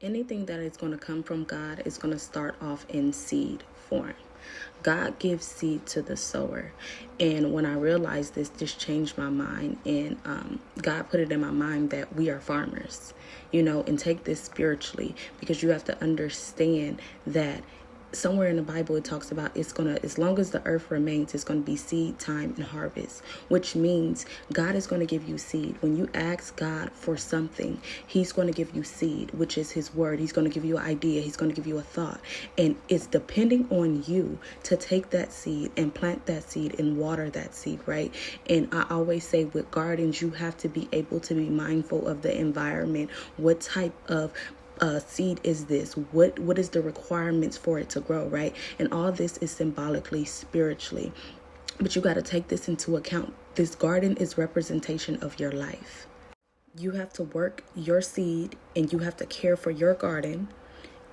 Anything that is going to come from God is going to start off in seed form. God gives seed to the sower. And when I realized this changed my mind. And God put it in my mind that we are farmers, and take this spiritually, because you have to understand that somewhere in the Bible it talks about as long as the earth remains, it's going to be seed time and harvest, which means God is going to give you seed. When you ask God for something, he's going to give you seed, which is his word. He's going to give you an idea. He's going to give you a thought. And it's depending on you to take that seed and plant that seed and water that seed, right? And I always say with gardens, you have to be able to be mindful of the environment. What type of seed is this? What is the requirements for it to grow, right? And all this is symbolically, spiritually. But you got to take this into account. This garden is representation of your life. You have to work your seed and you have to care for your garden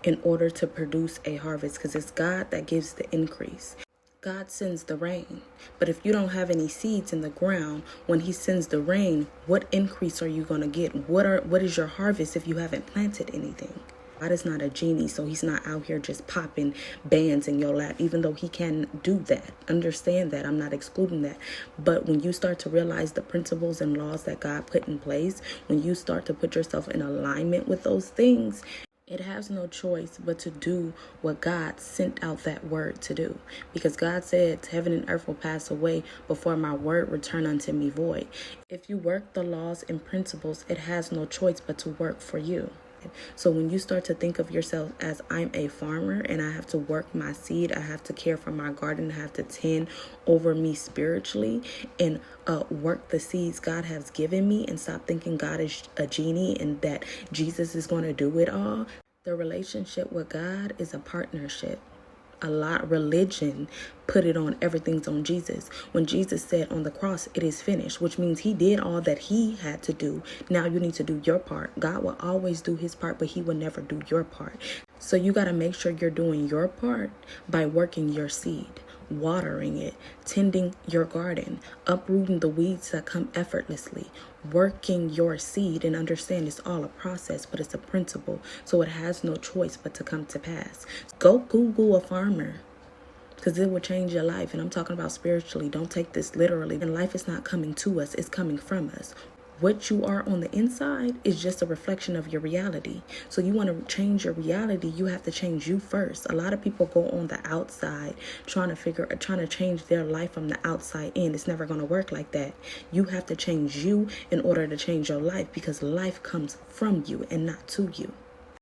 in order to produce a harvest, because it's God that gives the increase. God sends the rain. But if you don't have any seeds in the ground, when he sends the rain, what increase are you going to get? What is your harvest if you haven't planted anything? God is not a genie, so he's not out here just popping bands in your lap, even though he can do that. Understand that. I'm not excluding that. But when you start to realize the principles and laws that God put in place, when you start to put yourself in alignment with those things, it has no choice but to do what God sent out that word to do. Because God said, heaven and earth will pass away before my word return unto me void. If you work the laws and principles, it has no choice but to work for you. So when you start to think of yourself as I'm a farmer and I have to work my seed, I have to care for my garden, I have to tend over me spiritually and work the seeds God has given me, and stop thinking God is a genie and that Jesus is going to do it all. The relationship with God is a partnership. Religion put it on everything's on Jesus. When Jesus said on the cross, it is finished, which means he did all that he had to do. Now you need to do your part. God will always do his part, but he will never do your part. So you got to make sure you're doing your part by working your seed, watering it, tending your garden, uprooting the weeds that come effortlessly, working your seed, and understand it's all a process, but it's a principle. So it has no choice but to come to pass. Go Google a farmer, because it will change your life. And I'm talking about spiritually. Don't take this literally. And life is not coming to us. It's coming from us. What you are on the inside is just a reflection of your reality. So you want to change your reality, you have to change you first. A lot of people go on the outside trying to change their life from the outside in. It's never going to work like that. You have to change you in order to change your life, because life comes from you and not to you.